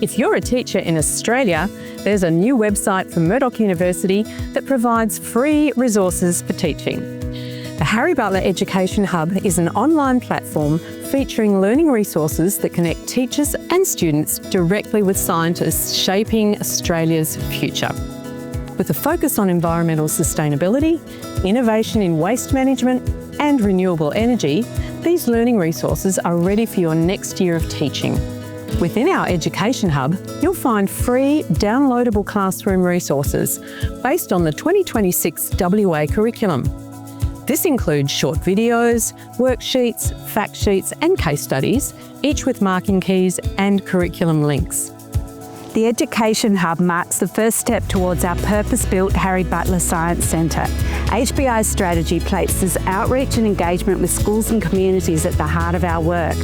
If you're a teacher in Australia, there's a new website from Murdoch University that provides free resources for teaching. The Harry Butler Education Hub is an online platform featuring learning resources that connect teachers and students directly with scientists shaping Australia's future. With a focus on environmental sustainability, innovation in waste management and renewable energy, these learning resources are ready for your next year of teaching. Within our Education Hub, you'll find free downloadable classroom resources based on the 2026 WA curriculum. This includes short videos, worksheets, fact sheets and case studies, each with marking keys and curriculum links. The Education Hub marks the first step towards our purpose-built Harry Butler Science Centre. HBI's strategy places outreach and engagement with schools and communities at the heart of our work.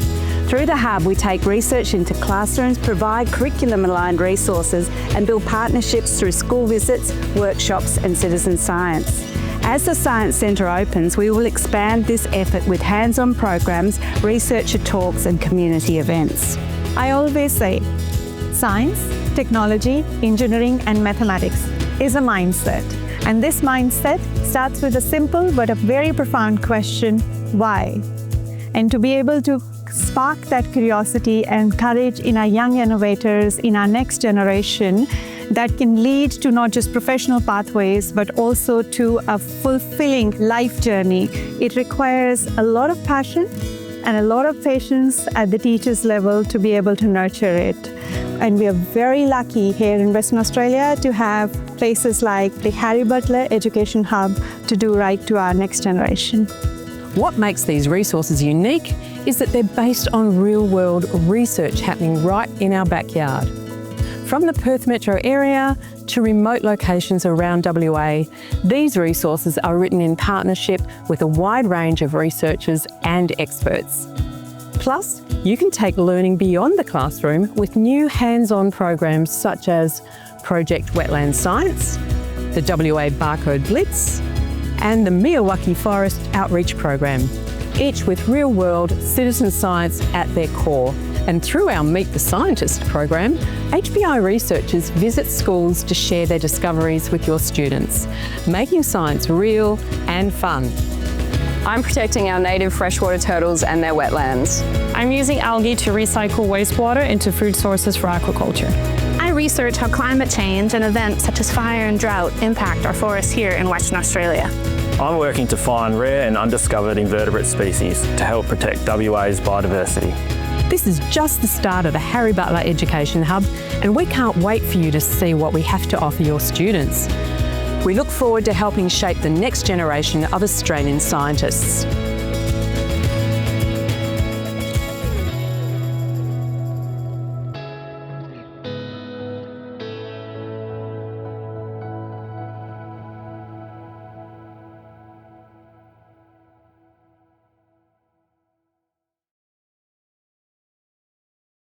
Through the Hub, we take research into classrooms, provide curriculum-aligned resources and build partnerships through school visits, workshops and citizen science. As the Science Centre opens, we will expand this effort with hands-on programs, researcher talks and community events. I always say, science, technology, engineering and mathematics is a mindset. And this mindset starts with a simple but a very profound question, why? And to be able to spark that curiosity and courage in our young innovators, in our next generation, that can lead to not just professional pathways, but also to a fulfilling life journey. It requires a lot of passion and a lot of patience at the teacher's level to be able to nurture it. And we are very lucky here in Western Australia to have places like the Harry Butler Education Hub to do right to our next generation. What makes these resources unique is that they're based on real-world research happening right in our backyard. From the Perth metro area to remote locations around WA, these resources are written in partnership with a wide range of researchers and experts. Plus, you can take learning beyond the classroom with new hands-on programs such as Project Wetland Science, the WA Barcode Blitz, and the Miyawaki Forest Outreach Program, each with real-world citizen science at their core. And through our Meet the Scientist program, HBI researchers visit schools to share their discoveries with your students, making science real and fun. I'm protecting our native freshwater turtles and their wetlands. I'm using algae to recycle wastewater into food sources for aquaculture. I research how climate change and events such as fire and drought impact our forests here in Western Australia. I'm working to find rare and undiscovered invertebrate species to help protect WA's biodiversity. This is just the start of the Harry Butler Education Hub, and we can't wait for you to see what we have to offer your students. We look forward to helping shape the next generation of Australian scientists.